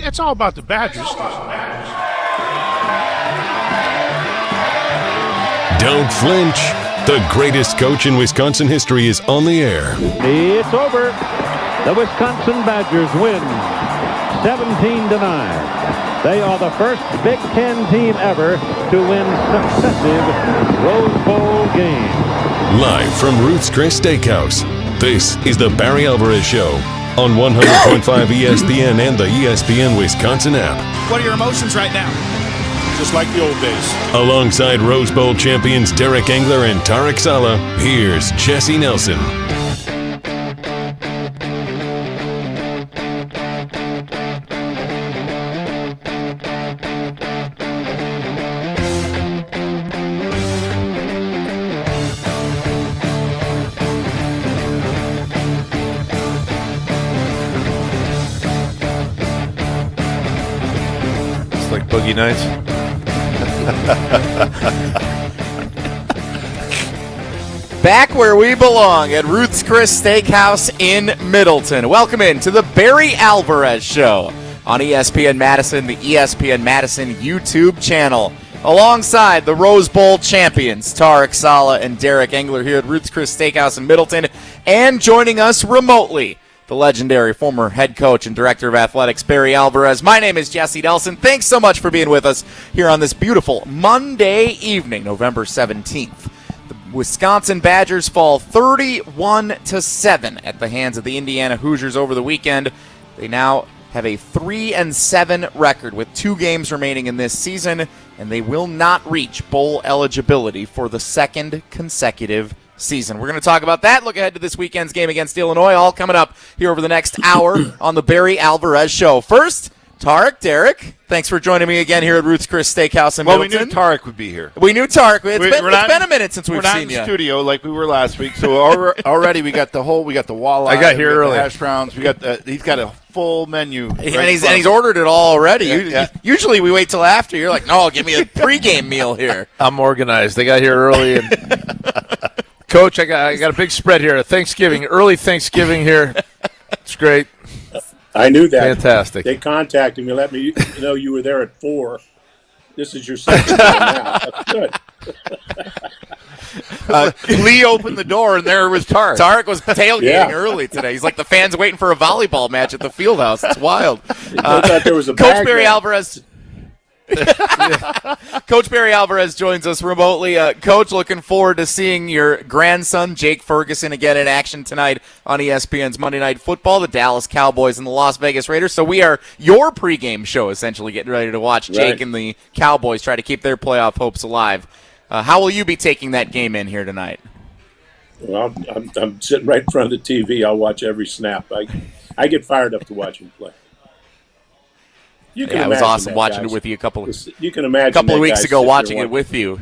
It's all about the Badgers. Don't flinch. The greatest coach in Wisconsin history is on the air. It's over. The Wisconsin Badgers win 17-9. They are the first Big Ten team ever to win successive Rose Bowl games. Live from Ruth's Chris Steakhouse, this is the Barry Alvarez Show on 100.5 ESPN and the ESPN Wisconsin app. What are your emotions right now? Just like the old days. Alongside Rose Bowl champions Derek Engler and Tarek Saleh, here's Jesse Nelson. It's like Boogie Nights. Back where we belong at Ruth's Chris Steakhouse in Middleton. Welcome in to the Barry Alvarez Show on ESPN Madison, the ESPN Madison YouTube channel. Alongside the Rose Bowl champions, Tarek Saleh and Derek Engler here at Ruth's Chris Steakhouse in Middleton. And joining us remotely, the legendary former head coach and director of athletics, Barry Alvarez. My name is Jesse Nelson. Thanks so much for being with us here on this beautiful Monday evening, November 17th. The Wisconsin Badgers fall 31-7 at the hands of the Indiana Hoosiers over the weekend. They now have a 3-7 record with 2 games remaining in this season, and they will not reach bowl eligibility for the second consecutive season. We're going to talk about that, look ahead to this weekend's game against Illinois, all coming up here over the next hour on the Barry Alvarez Show. First, Tarek, Derek, thanks for joining me again here at Ruth's Chris Steakhouse in Middleton. Well, we knew Tarek would be here. We knew Tarek. It's been a minute since we've seen you. We're not in studio like we were last week, so already we got the walleye. I got here early. The hash browns. He's got a full menu. And he's ordered it all already. Yeah. Usually we wait till after. You're like, no, give me a pregame meal here. I'm organized. They got here early, and Coach, I got a big spread here. Early Thanksgiving here. It's great. I knew that. Fantastic. They contacted me, let me know you were there at 4. This is your second time now. That's good. Lee opened the door, and there was Tarek. Tarek was tailgating early today. He's like the fans waiting for a volleyball match at the field house. It's wild. I thought there was a Coach bag Barry there. Alvarez. Coach Barry Alvarez joins us remotely. Coach, looking forward to seeing your grandson, Jake Ferguson, again in action tonight on ESPN's Monday Night Football, the Dallas Cowboys and the Las Vegas Raiders. So we are your pregame show, essentially, getting ready to watch Jake and the Cowboys try to keep their playoff hopes alive. How will you be taking that game in here tonight? Well, I'm sitting right in front of the TV. I'll watch every snap. I get fired up to watch him play. It was awesome watching it with you a couple of weeks ago, watching it with you.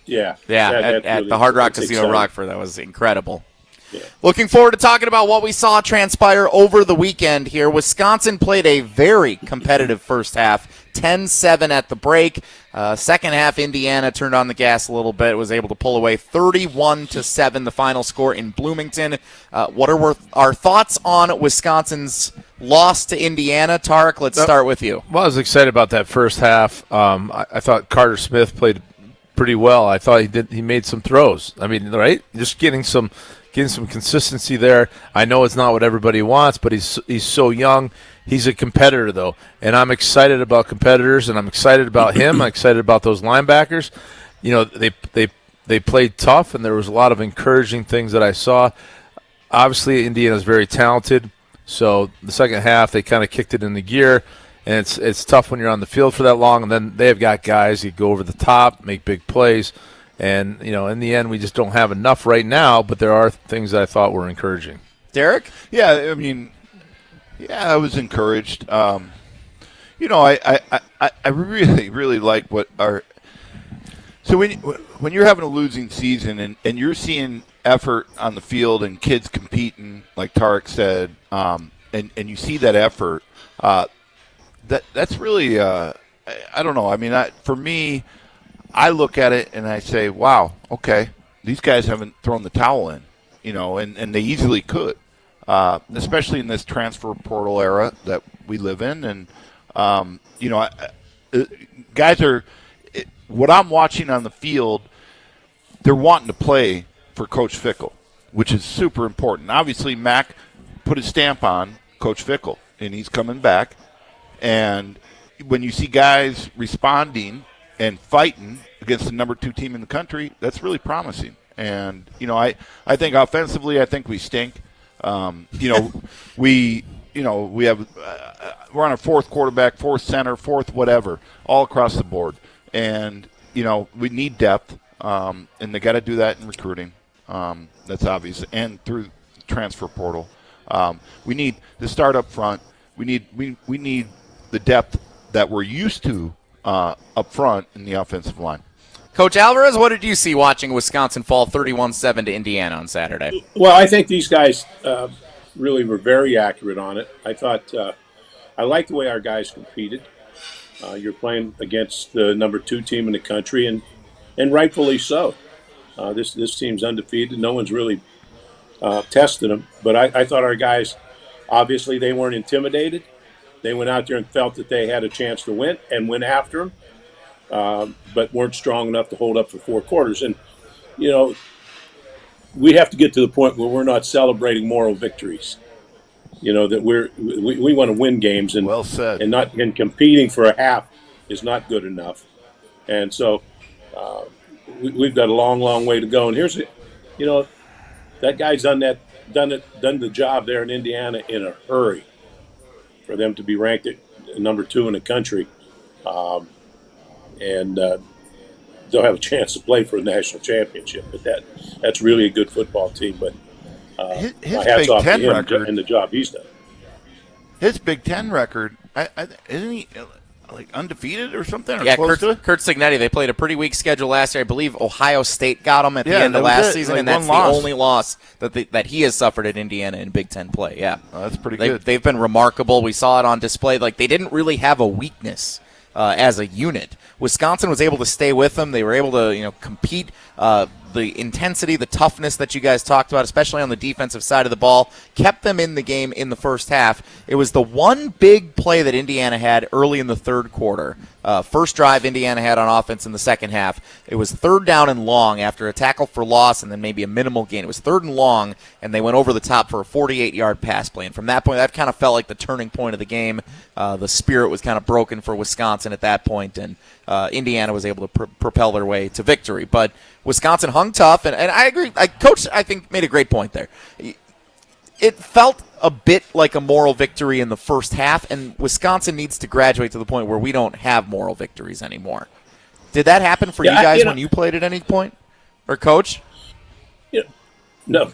Yeah. At really, the Hard Rock that's Casino exciting. Rockford. That was incredible. Yeah. Looking forward to talking about what we saw transpire over the weekend here. Wisconsin played a very competitive first half, 10-7 at the break. Second half, Indiana turned on the gas a little bit, was able to pull away 31-7, the final score in Bloomington. What are our thoughts on Wisconsin's loss to Indiana? Tarek, let's start with you. Well, I was excited about that first half. I thought Carter Smith played pretty well. I thought he made some throws. I mean, right? Just getting some consistency there. I know it's not what everybody wants, but he's so young. He's a competitor, though, and I'm excited about competitors, and I'm excited about him. I'm excited about those linebackers. You know, they played tough, and there was a lot of encouraging things that I saw. Obviously, Indiana's very talented, so the second half they kind of kicked it into gear, and it's tough when you're on the field for that long, and then they've got guys who go over the top, make big plays, and, you know, in the end, we just don't have enough right now, but there are things that I thought were encouraging. Derek? Yeah, I mean, yeah, I was encouraged. You know, I really, really like what our – so when you're having a losing season and you're seeing effort on the field and kids competing, like Tarek said, and you see that effort, that's really I don't know. I mean, for me, I look at it and I say, wow, okay, these guys haven't thrown the towel in, you know, and they easily could. Especially in this transfer portal era that we live in, and guys are what I'm watching on the field. They're wanting to play for Coach Fickell, which is super important. Obviously, Mac put his stamp on Coach Fickell, and he's coming back. And when you see guys responding and fighting against the number 2 team in the country, that's really promising. And, I think offensively, I think we stink. We have we're on our 4th quarterback, 4th center, 4th whatever, all across the board. And, we need depth. And they got to do that in recruiting. That's obvious, and through transfer portal. We need to start up front. We need the depth that we're used to up front in the offensive line. Coach Alvarez, what did you see watching Wisconsin fall 31-7 to Indiana on Saturday? Well, I think these guys really were very accurate on it. I thought I liked the way our guys competed. You're playing against the number 2 team in the country, and rightfully so. This team's undefeated. No one's really tested them. But I thought our guys, obviously, they weren't intimidated. They went out there and felt that they had a chance to win and went after them, but weren't strong enough to hold up for 4 quarters. And, we have to get to the point where we're not celebrating moral victories. That we want to win games, and well said. And competing for a half is not good enough. And so we've got a long way to go. And here's that guy's done the job there in Indiana in a hurry for them to be ranked at number 2 in the country, and they'll have a chance to play for a national championship. But that's really a good football team. But his my hats Big off Ten to him record and the job he's done. His Big Ten record, isn't he like undefeated or something? Or Yeah, close to it? Kurt Cignetti. They played a pretty weak schedule last year. I believe Ohio State got them at the end of last season, like and that's the loss. only loss that he has suffered at Indiana in Big Ten play. Yeah, that's pretty good. They've been remarkable. We saw it on display. Like, they didn't really have a weakness as a unit. Wisconsin was able to stay with them. They were able to compete. The intensity, the toughness that you guys talked about, especially on the defensive side of the ball, kept them in the game in the first half. It was the one big play that Indiana had early in the third quarter. First drive Indiana had on offense in the second half. It was 3rd down and long after a tackle for loss and then maybe a minimal gain. It was 3rd and long, and they went over the top for a 48-yard pass play. And from that point, that kind of felt like the turning point of the game. The spirit was kind of broken for Wisconsin at that point, and Indiana was able to propel their way to victory. But Wisconsin hung tough, and I agree. Coach, I think, made a great point there. It felt a bit like a moral victory in the first half, and Wisconsin needs to graduate to the point where we don't have moral victories anymore. Did that happen for you guys when you played at any point? Or Coach? No,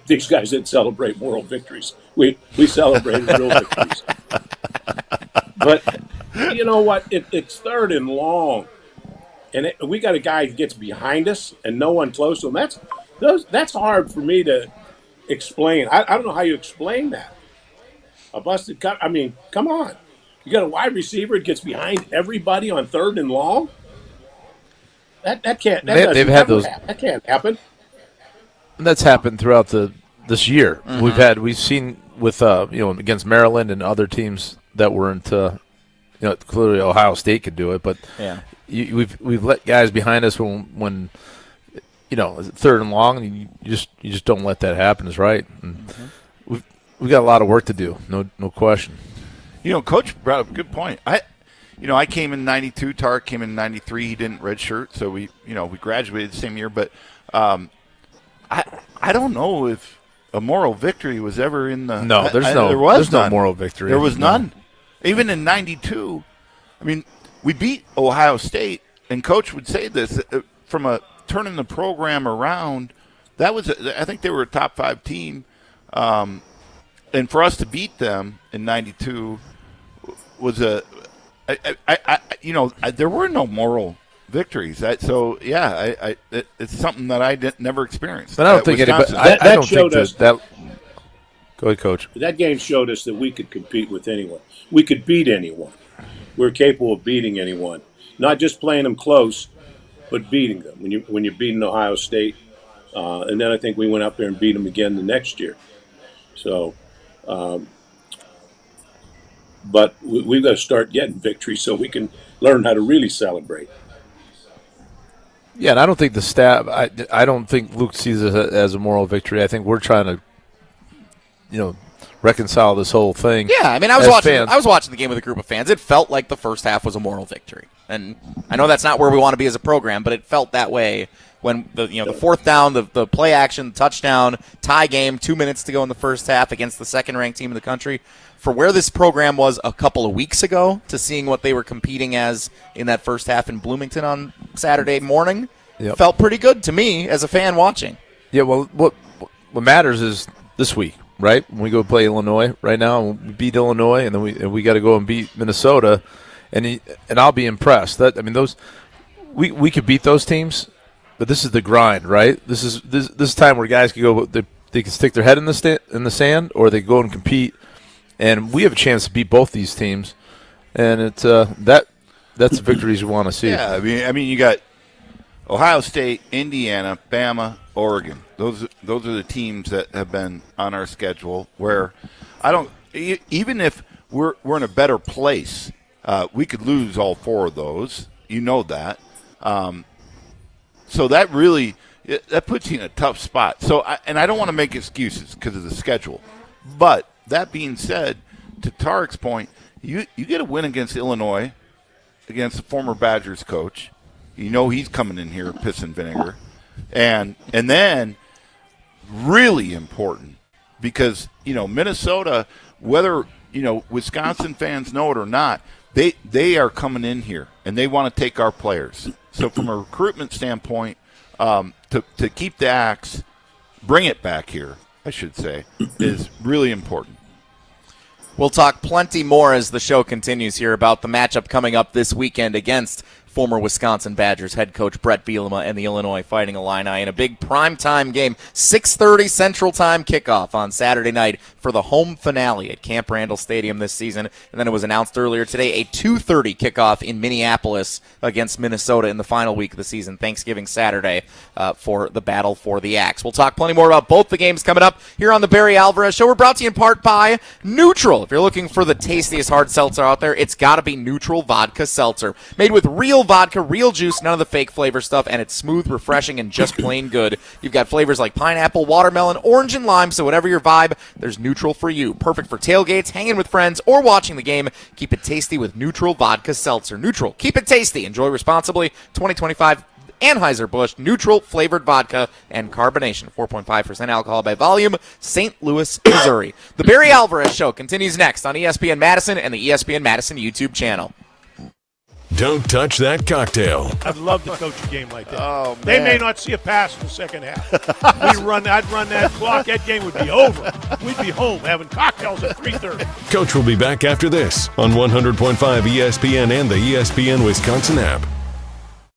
these guys didn't celebrate moral victories. We celebrated real victories. But you know what? It's 3rd and long. And we got a guy who gets behind us and no one close to him. That's hard for me to explain. I don't know how you explain that. A busted cut. I mean, come on. You got a wide receiver that gets behind everybody on 3rd and long. That can't. They've had those. That can't happen. And that's happened throughout this year. Mm-hmm. We've seen with against Maryland and other teams that weren't. Clearly Ohio State could do it, but yeah. We've let guys behind us when 3rd and long, and you just don't let that happen. Is right. And we've got a lot of work to do. No question. Coach brought up a good point. I came in '92. Tarek came in '93. He didn't redshirt, so we graduated the same year. But I don't know if a moral victory was ever in the. No, there's no moral victory. There was none. Even in '92, I mean, we beat Ohio State, and Coach would say this from turning the program around. I think they were a top 5 team, and for us to beat them in '92 was there were no moral victories. It's something that I never experienced. But I don't think anybody. I don't think that. Go ahead, Coach. That game showed us that we could compete with anyone. We could beat anyone. We're capable of beating anyone. Not just playing them close, but beating them. When you're beating Ohio State, and then I think we went up there and beat them again the next year. So but we've got to start getting victories so we can learn how to really celebrate. Yeah, and I don't think the staff. I don't think Luke sees it as a moral victory. I think we're trying to, reconcile this whole thing. Yeah, I mean, I was watching the game with a group of fans. It felt like the first half was a moral victory, and I know that's not where we want to be as a program, but it felt that way when the fourth down, the play action, touchdown, tie game, 2 minutes to go in the first half against the second-ranked team in the country. For where this program was a couple of weeks ago to seeing what they were competing as in that first half in Bloomington on Saturday morning, felt pretty good to me as a fan watching. Yeah, well, what matters is this week, right? When we go play Illinois right now, we beat Illinois, and then we got to go and beat Minnesota, and I'll be impressed. Those we could beat those teams, but this is the grind, right? This is time where guys can go. They can stick their head in the sand, or they go and compete. And we have a chance to beat both these teams, and it's that's the victories we want to see. Yeah, I mean, you got Ohio State, Indiana, Bama, Oregon. Those are the teams that have been on our schedule. Where even if we're in a better place, we could lose all four of those. You know that. So that really that puts you in a tough spot. So I don't want to make excuses because of the schedule, but. That being said, to Tarek's point, you get a win against Illinois, against the former Badgers coach. You know he's coming in here piss and vinegar. And then, really important, because, Minnesota, whether, Wisconsin fans know it or not, they are coming in here, and they want to take our players. So from a recruitment standpoint, to keep the axe, bring it back here, I should say, is really important. We'll talk plenty more as the show continues here about the matchup coming up this weekend against former Wisconsin Badgers head coach Bret Bielema and the Illinois Fighting Illini in a big primetime game, 6:30 Central Time kickoff on Saturday night for the home finale at Camp Randall Stadium this season. And then it was announced earlier today, a 2:30 kickoff in Minneapolis against Minnesota in the final week of the season, Thanksgiving Saturday, for the battle for the axe. We'll talk plenty more about both the games coming up here on the Barry Alvarez Show. We're brought to you in part by Neutral. If you're looking for the tastiest hard seltzer out there, it's got to be Neutral Vodka Seltzer. Made with real vodka, real juice, none of the fake flavor stuff, and it's smooth, refreshing, and just plain good. You've got flavors like pineapple, watermelon, orange, and lime, so whatever your vibe, there's Neutral for you. Perfect for tailgates, hanging with friends, or watching the game. Keep it tasty with Neutral Vodka Seltzer. Neutral, keep it tasty. Enjoy responsibly. 2025 Anheuser-Busch Neutral Flavored Vodka and Carbonation. 4.5% alcohol by volume, St. Louis, Missouri. The Barry Alvarez Show continues next on ESPN Madison and the ESPN Madison YouTube channel. Don't touch that cocktail. I'd love to coach a game like that. Oh, they man. may not see a pass in the second half. I'd run that clock. That game would be over. We'd be home having cocktails at 3:30. Coach will be back after this on 100.5 ESPN and the ESPN Wisconsin app.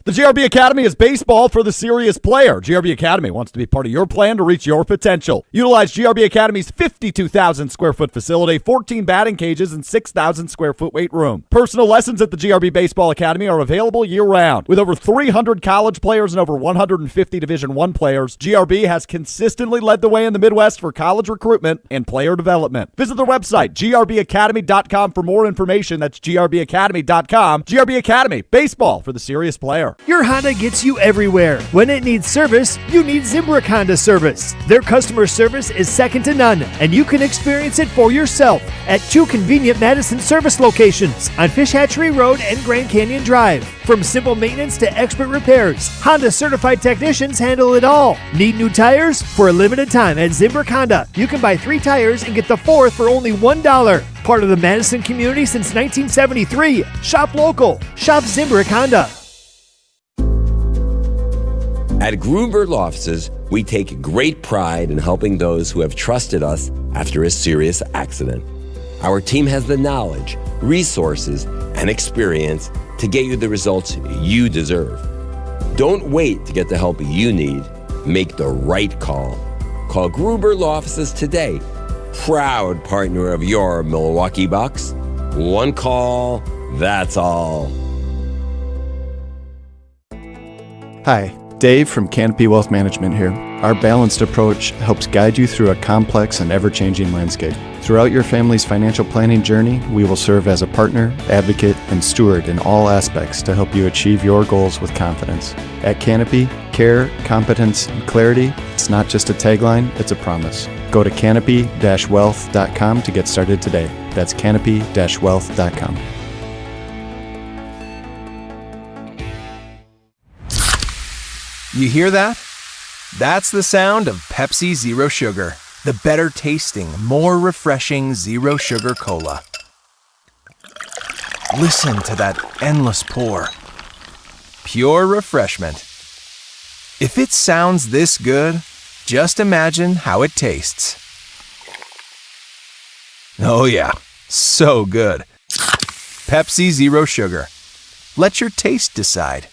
The GRB Academy is baseball for the serious player. GRB Academy wants to be part of your plan to reach your potential. Utilize GRB Academy's 52,000 square foot facility, 14 batting cages, and 6,000 square foot weight room. Personal lessons at the GRB Baseball Academy are available year-round. With over 300 college players and over 150 Division I players, GRB has consistently led the way in the Midwest for college recruitment and player development. Visit their website, grbacademy.com, for more information. That's grbacademy.com. GRB Academy, baseball for the serious player. Your Honda gets you everywhere. When it needs service, you need Zimbrick Honda service. Their customer service is second to none, and you can experience it for yourself at 2 convenient Madison service locations on Fish Hatchery Road and Grand Canyon Drive. From simple maintenance to expert repairs, Honda certified technicians handle it all. Need new tires? For a limited time at Zimbrick Honda, you can buy 3 tires and get the 4th for only $1. Part of the Madison community since 1973. Shop local. Shop Zimbrick Honda. At Grunberg Law Offices, we take great pride in helping those who have trusted us after a serious accident. Our team has the knowledge, resources, and experience to get you the results you deserve. Don't wait to get the help you need. Make the right call. Call Gruber Law Offices today. Proud partner of your Milwaukee Bucks. One call, that's all. Hi. Dave from Canopy Wealth Management here. Our balanced approach helps guide you through a complex and ever-changing landscape. Throughout your family's financial planning journey, we will serve as a partner, advocate, and steward in all aspects to help you achieve your goals with confidence. At Canopy, care, competence, and clarity, it's not just a tagline, it's a promise. Go to canopy-wealth.com to get started today. That's canopy-wealth.com. You hear that? That's the sound of Pepsi Zero Sugar, the better tasting, more refreshing Zero Sugar Cola. Listen to that endless pour. Pure refreshment. If it sounds this good, just imagine how it tastes. Oh yeah, so good. Pepsi Zero Sugar. Let your taste decide.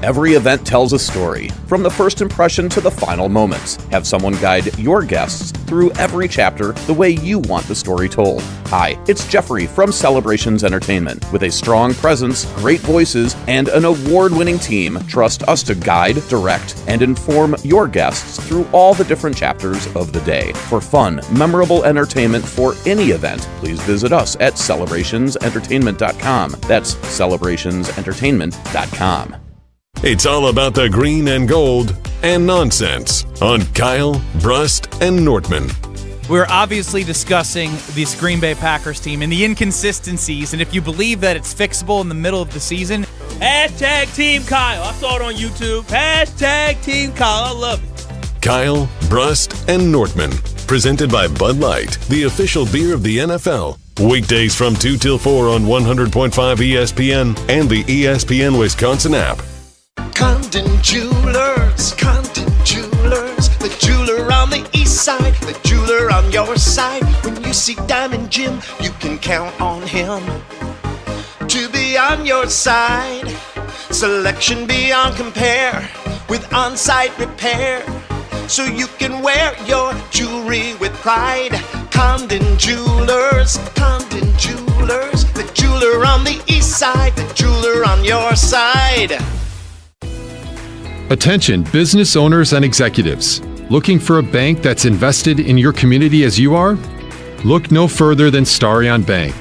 Every event tells a story, from the first impression to the final moments. Have someone guide your guests through every chapter the way you want the story told. Hi, it's Jeffrey from Celebrations Entertainment. With a strong presence, great voices, and an award-winning team, trust us to guide, direct, and inform your guests through all the different chapters of the day. For fun, memorable entertainment for any event, please visit us at celebrationsentertainment.com. That's celebrationsentertainment.com. It's all about the green and gold and nonsense on Kyle, Brust, and Nortman. We're obviously discussing this Green Bay Packers team and the inconsistencies, and if you believe that it's fixable in the middle of the season, hashtag Team Kyle. I saw it on YouTube. Hashtag Team Kyle. I love it. Kyle, Brust, and Nortman. Presented by Bud Light, the official beer of the NFL. Weekdays from 2 till 4 on 100.5 ESPN and the ESPN Wisconsin app. Condon Jewelers, the jeweler on the east side, the jeweler on your side. When you see Diamond Jim, you can count on him to be on your side. Selection beyond compare with on-site repair, so you can wear your jewelry with pride. Condon Jewelers, the jeweler on the east side, the jeweler on your side. Attention business owners and executives. Looking for a bank that's invested in your community as you are? Look no further than Starion Bank.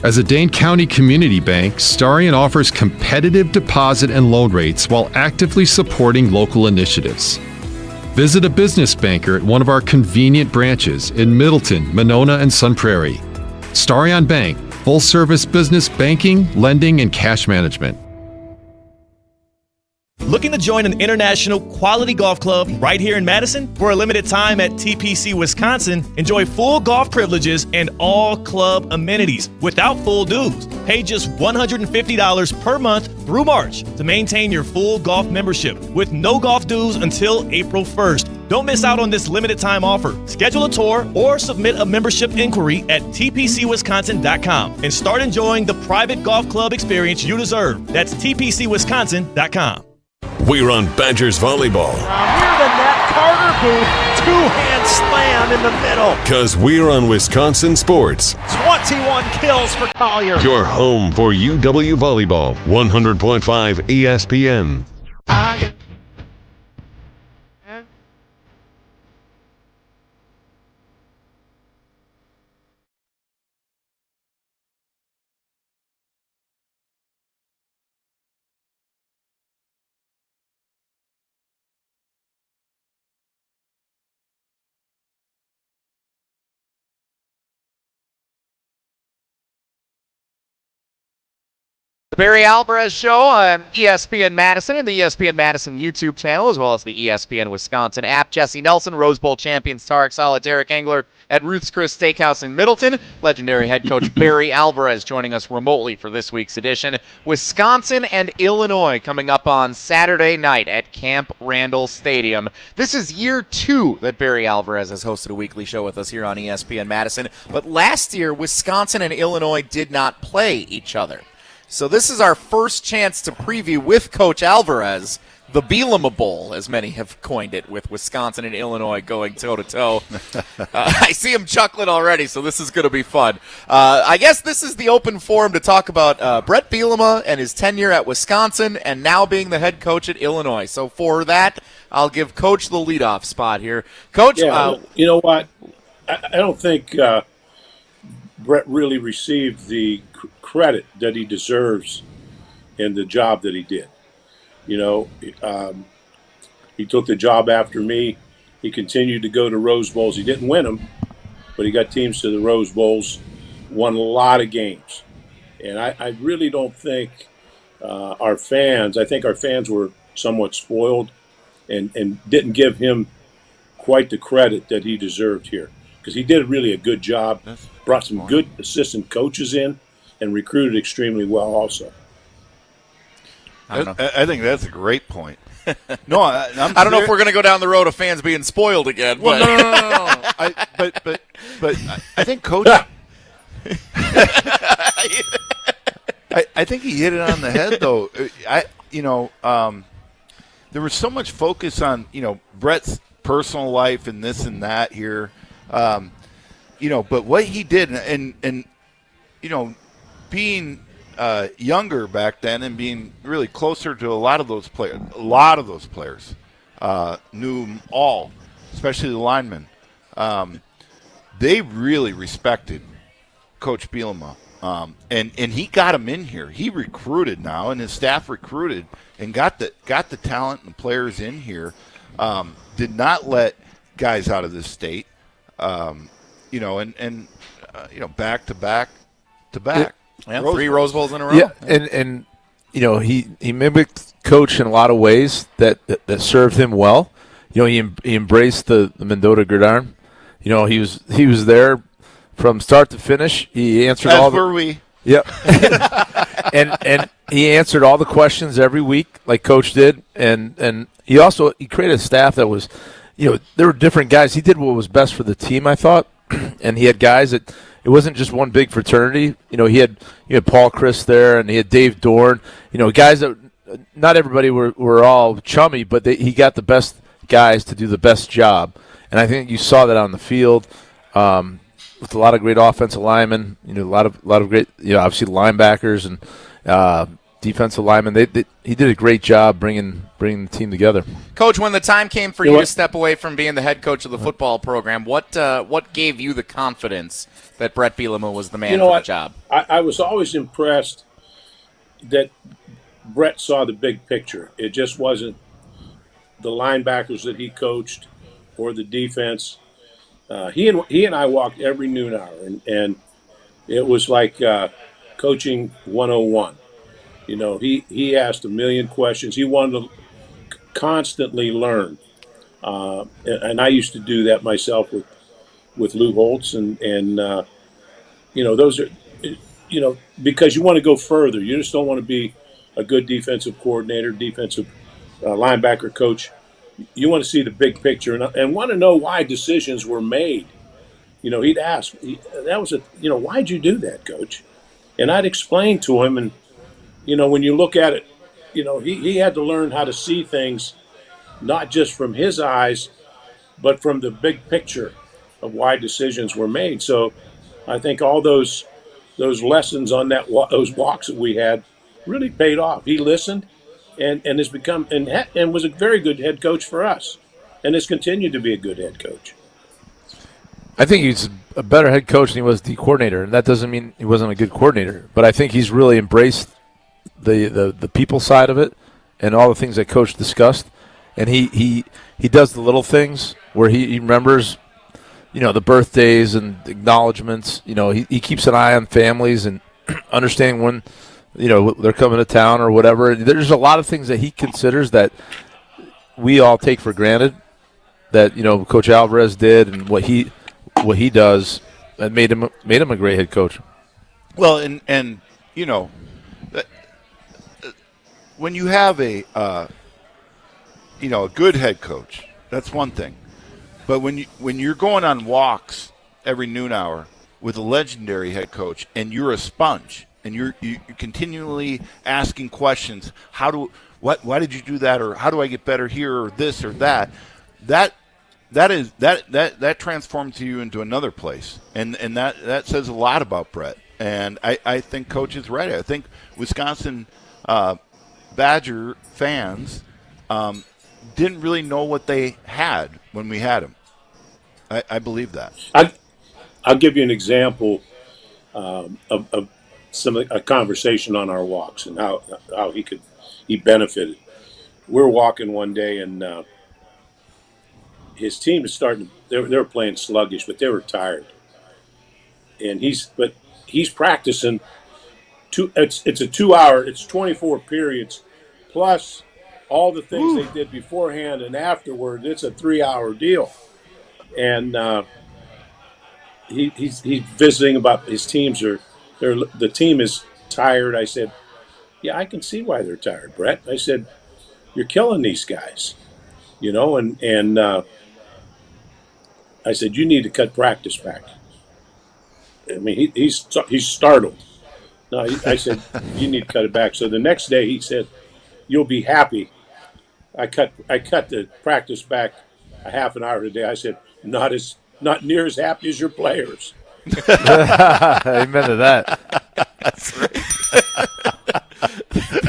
As a Dane County community bank, Starion offers competitive deposit and loan rates while actively supporting local initiatives. Visit a business banker at one of our convenient branches in Middleton, Monona, and Sun Prairie. Starion Bank, full-service business banking, lending, and cash management. Looking to join an international quality golf club right here in Madison? For a limited time at TPC Wisconsin, enjoy full golf privileges and all club amenities without full dues. Pay just $150 per month through March to maintain your full golf membership with no golf dues until April 1st. Don't miss out on this limited time offer. Schedule a tour or submit a membership inquiry at tpcwisconsin.com and start enjoying the private golf club experience you deserve. That's tpcwisconsin.com. We're on Badgers volleyball. Near the net, Carter Booth, two-hand slam in the middle. Because we're on Wisconsin sports. 21 kills for Collier. Your home for UW volleyball. 100.5 ESPN. The Barry Alvarez Show on ESPN Madison and the ESPN Madison YouTube channel, as well as the ESPN Wisconsin app. Jesse Nelson, Rose Bowl champions Tarek Saleh, Derek Engler at Ruth's Chris Steakhouse in Middleton. Legendary head coach Barry Alvarez joining us remotely for this week's edition. Wisconsin and Illinois coming up on Saturday night at Camp Randall Stadium. This is year 2 that Barry Alvarez has hosted a weekly show with us here on ESPN Madison. But last year, Wisconsin and Illinois did not play each other. So this is our first chance to preview with Coach Alvarez the Bielema Bowl, as many have coined it, with Wisconsin and Illinois going toe-to-toe. I see him chuckling already, so this is going to be fun. I guess this is the open forum to talk about Bret Bielema and his tenure at Wisconsin and now being the head coach at Illinois. So for that, I'll give Coach the leadoff spot here. Coach, you know what? I don't think Bret really received the credit that he deserves in the job that he did. You know, he took the job after me. He continued to go to Rose Bowls. He didn't win them, but he got teams to the Rose Bowls, won a lot of games. And I really don't think our fans were somewhat spoiled and didn't give him quite the credit that he deserved here, because he did really a good job, brought some good assistant coaches in, and recruited extremely well also. I think that's a great point. No, I don't know if we're going to go down the road of fans being spoiled again. Well, no. But I think Coach. I think he hit it on the head, though. There was so much focus on Bret's personal life and this and that here, but what he did and being younger back then and being really closer to a lot of those players knew them all, especially the linemen. They really respected Coach Bielema, and he got him in here. He recruited now, and his staff recruited and got the talent and players in here. Did not let guys out of this state, back to back to back. Yeah, 3 Rose Bowls in a row. Yeah, and he mimicked Coach in a lot of ways that served him well. He embraced the Mendota gridiron. He was there from start to finish. He answered all the. Were we? Yep. and he answered all the questions every week, like Coach did, and he created a staff that was, there were different guys. He did what was best for the team, I thought, and he had guys that. It wasn't just one big fraternity. He had Paul Chris there, and he had Dave Dorn. Guys that not everybody were all chummy, but he got the best guys to do the best job. And I think you saw that on the field with a lot of great offensive linemen. A lot of great, obviously linebackers and defensive linemen. He did a great job bringing the team together. Coach, when the time came for you to step away from being the head coach of the football program, what gave you the confidence that Bret Bielema was the man for the job? I was always impressed that Bret saw the big picture. It just wasn't the linebackers that he coached or the defense. He and I walked every noon hour, and it was like coaching 101. He asked a million questions. He wanted to constantly learn, and I used to do that myself with Lou Holtz, and those are, because you want to go further. You just don't want to be a good defensive coordinator, defensive linebacker coach. You want to see the big picture and want to know why decisions were made. He'd ask, why'd you do that, Coach? And I'd explain to him, and when you look at it, he had to learn how to see things, not just from his eyes, but from the big picture of why decisions were made. So I think all those lessons on those walks that we had really paid off. He listened and has become and was a very good head coach for us, and has continued to be a good head coach. I think he's a better head coach than he was the coordinator, and that doesn't mean he wasn't a good coordinator. But I think he's really embraced the people side of it and all the things that Coach discussed, and he does the little things where he remembers, the birthdays and acknowledgments. He keeps an eye on families and understanding when, they're coming to town or whatever. There's a lot of things that he considers that we all take for granted that, Coach Alvarez did, and what he does that made him a great head coach. Well, and when you have a good head coach, that's one thing. But when you're going on walks every noon hour with a legendary head coach and you're a sponge, and you're continually asking questions. Why did you do that, or how do I get better here, or this or that? That transforms you into another place, and that says a lot about Bret. And I think Coach is right. I think Wisconsin Badger fans didn't really know what they had when we had him. I believe that. I'll give you an example of a conversation on our walks and how he benefited. We're walking one day, and his team is starting. They were playing sluggish, but they were tired. And he's practicing. It's a 2 hour. It's 24 periods, plus all the things they did beforehand and afterward. It's a 3 hour deal, and he's visiting about his teams the team is tired. I said, yeah, I can see why they're tired, Bret. I said, you're killing these guys, and I said, you need to cut practice back. I mean, he's startled. No, I said, you need to cut it back. So the next day he said, you'll be happy. I cut the practice back a half an hour a day. I said, not near as happy as your players. Amen to that. That's right.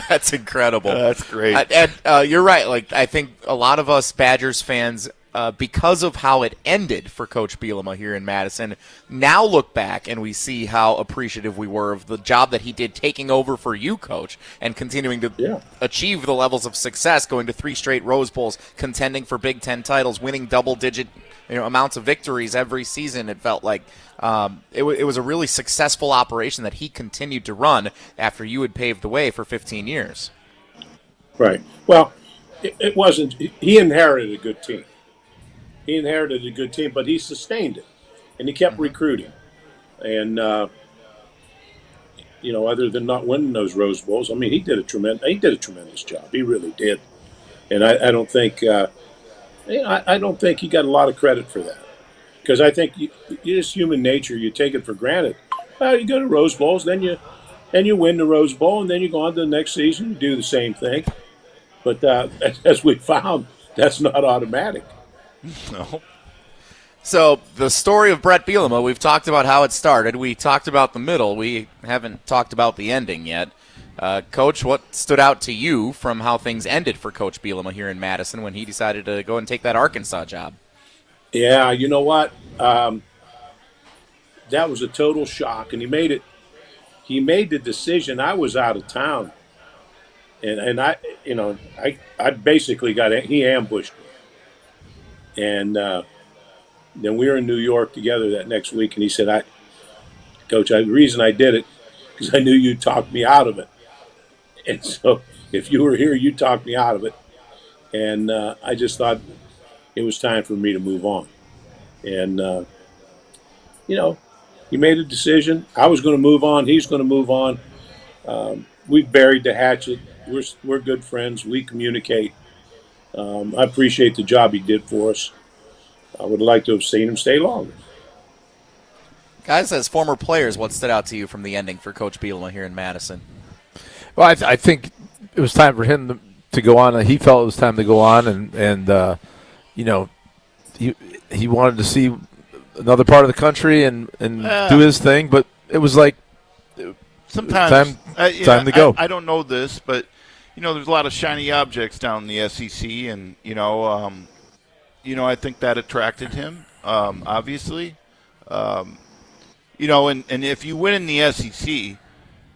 That's incredible. That's great. And you're right. Like, I think a lot of us Badgers fans, because of how it ended for Coach Bielema here in Madison, now look back and we see how appreciative we were of the job that he did taking over for you, Coach, and continuing to achieve the levels of success, going to 3 straight Rose Bowls, contending for Big Ten titles, winning double-digit amounts of victories every season. It felt like it was a really successful operation that he continued to run after you had paved the way for 15 years. Right. Well, it wasn't – he inherited a good team. But he sustained it, and he kept recruiting. And, other than not winning those Rose Bowls, I mean, he did a tremendous job. He really did. And I don't think I don't think he got a lot of credit for that, because I think it's human nature. You take it for granted. Well, you go to Rose Bowls, then you win the Rose Bowl, and then you go on to the next season and do the same thing. But as we found, that's not automatic. No. So the story of Bret Bielema, we've talked about how it started. We talked about the middle. We haven't talked about the ending yet. Coach, what stood out to you from how things ended for Coach Bielema here in Madison when he decided to go and take that Arkansas job? Yeah, you know what? That was a total shock, and he made the decision. I was out of town, and I basically he ambushed me. And then we were in New York together that next week, and he said, Coach, the reason I did it because I knew you talked me out of it. And so if you were here, you talked me out of it. And I just thought it was time for me to move on. And, he made a decision. I was going to move on. He's going to move on. We've buried the hatchet. We're good friends. We communicate. I appreciate the job he did for us. I would like to have seen him stay longer. Guys, as former players, what stood out to you from the ending for Coach Bielema here in Madison? Well, I think it was time for him to go on. He felt it was time to go on, and he wanted to see another part of the country and do his thing. But it was like sometimes time to go. I don't know this, but there's a lot of shiny objects down in the SEC, and I think that attracted him. Obviously, and if you win in the SEC,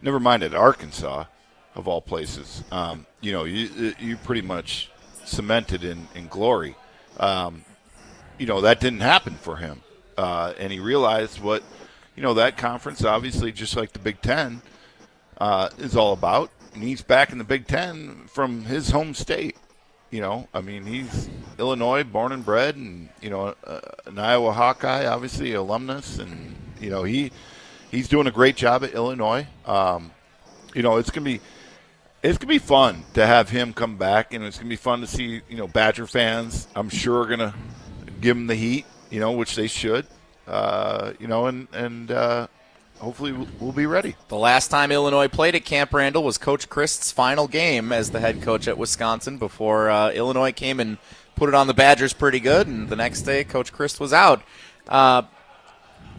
never mind at Arkansas, of all places, you pretty much cemented in glory. That didn't happen for him, and he realized what that conference, obviously, just like the Big Ten, is all about. And he's back in the Big Ten from his home state. He's Illinois, born and bred, and an Iowa Hawkeye, obviously alumnus, and he's doing a great job at Illinois. It's gonna be fun to have him come back, and it's gonna be fun to see Badger fans. I'm sure are gonna give him the heat, which they should. hopefully we'll be ready. The last time Illinois played at Camp Randall was Coach Christ's final game as the head coach at Wisconsin before Illinois came and put it on the Badgers pretty good, and the next day Coach Christ was out.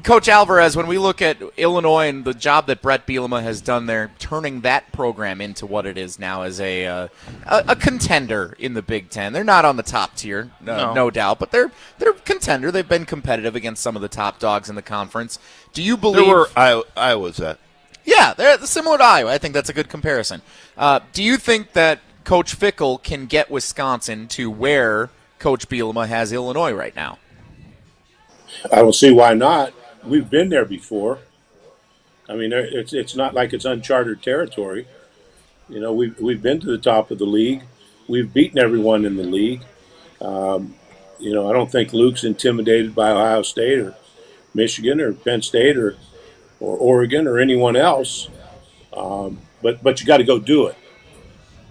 Coach Alvarez, when we look at Illinois and the job that Bret Bielema has done there, turning that program into what it is now as a contender in the Big Ten. They're not on the top tier, no doubt, but they're a contender. They've been competitive against some of the top dogs in the conference. Do you believe? There were Iowa's at. Yeah, they're similar to Iowa. I think that's a good comparison. Do you think that Coach Fickell can get Wisconsin to where Coach Bielema has Illinois right now? I don't see why not. We've been there before. I mean, it's not like it's uncharted territory. You know, we've been to the top of the league. We've beaten everyone in the league. You know, I don't think Luke's intimidated by Ohio State or Michigan or Penn State or Oregon or anyone else. But you got to go do it.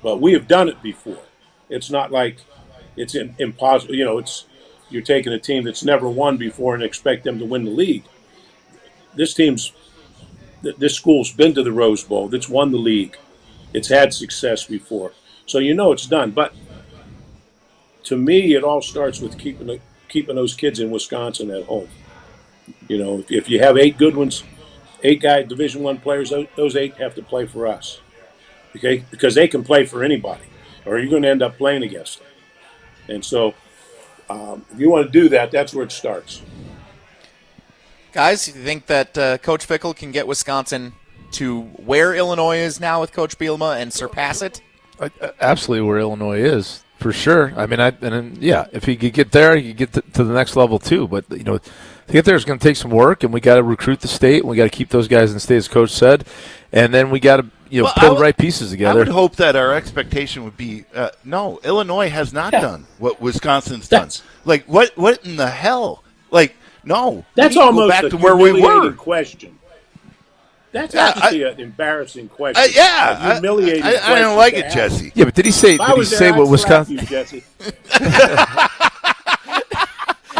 But we have done it before. It's not like it's impossible. You know, you're taking a team that's never won before and expect them to win the league. This school's been to the Rose Bowl. It's won the league. It's had success before. So you know it's done. But to me, it all starts with keeping those kids in Wisconsin at home. You know, if you have 8 good ones, 8 Division I players, those 8 have to play for us. Okay? Because they can play for anybody, or you're going to end up playing against them. And so if you want to do that, that's where it starts. Guys, you think that Coach Fickell can get Wisconsin to where Illinois is now with Coach Bielema and surpass it? Absolutely where Illinois is, for sure. I mean, if he could get there, he could get to the next level too. But, you know, to get there is going to take some work, and we got to recruit the state, and we got to keep those guys in the state, as Coach said, and then we got to pull the right pieces together. I would hope that our expectation would be, no, Illinois has not done what Wisconsin's done. Like, what in the hell? Like, no. That's almost back to where we were. Question. That's actually an embarrassing question. Humiliating question. I don't like it, Jesse. Yeah, but did he say what Wisconsin? You, Jesse.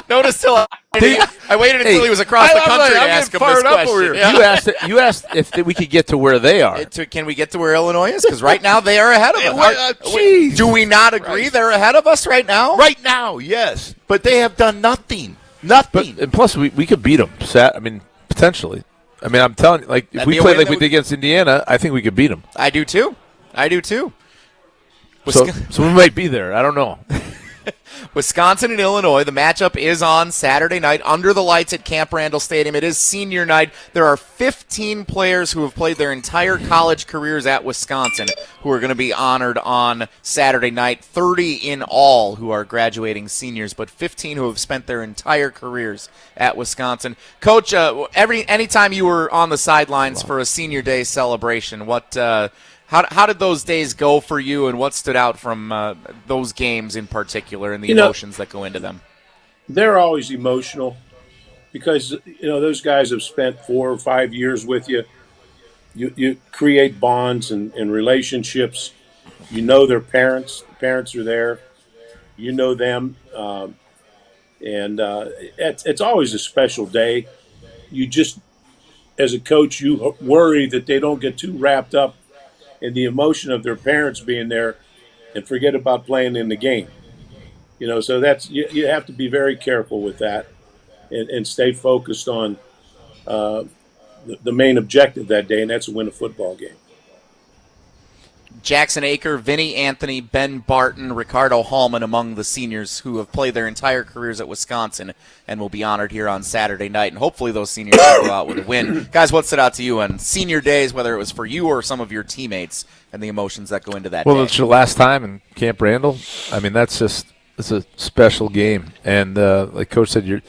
Notice I waited until he was across the country to ask him this question. Yeah. You asked if we could get to where they are. Can we get to where Illinois is? Because right now they are ahead of us. Do we not agree they're ahead of us right now? Right now, yes. But they have done nothing. Nothing. And plus, we could beat them. I mean, potentially. I mean, I'm telling you, like, if we play like we did against Indiana, I think we could beat them. I do too. So we might be there. I don't know. Wisconsin and Illinois, the matchup is on Saturday night under the lights at Camp Randall Stadium. It is senior night. There are 15 players who have played their entire college careers at Wisconsin who are going to be honored on Saturday night. 30 in all who are graduating seniors, but 15 who have spent their entire careers at Wisconsin. Coach, anytime you were on the sidelines for a senior day celebration, how did those days go for you, and what stood out from those games in particular and the emotions that go into them? They're always emotional because, those guys have spent 4 or 5 years with you. You create bonds and relationships. You know their parents. The parents are there. You know them. And it's always a special day. You just, as a coach, you worry that they don't get too wrapped up and the emotion of their parents being there and forget about playing in the game. So that's you have to be very careful with that and stay focused on the main objective that day, and that's to win a football game. Jackson Aker, Vinny Anthony, Ben Barton, Ricardo Hallman among the seniors who have played their entire careers at Wisconsin and will be honored here on Saturday night. And hopefully those seniors will go out with a win. Guys, what stood out to you on senior days, whether it was for you or some of your teammates, and the emotions that go into that day? Well, it's your last time in Camp Randall. I mean, it's a special game. And like Coach said, your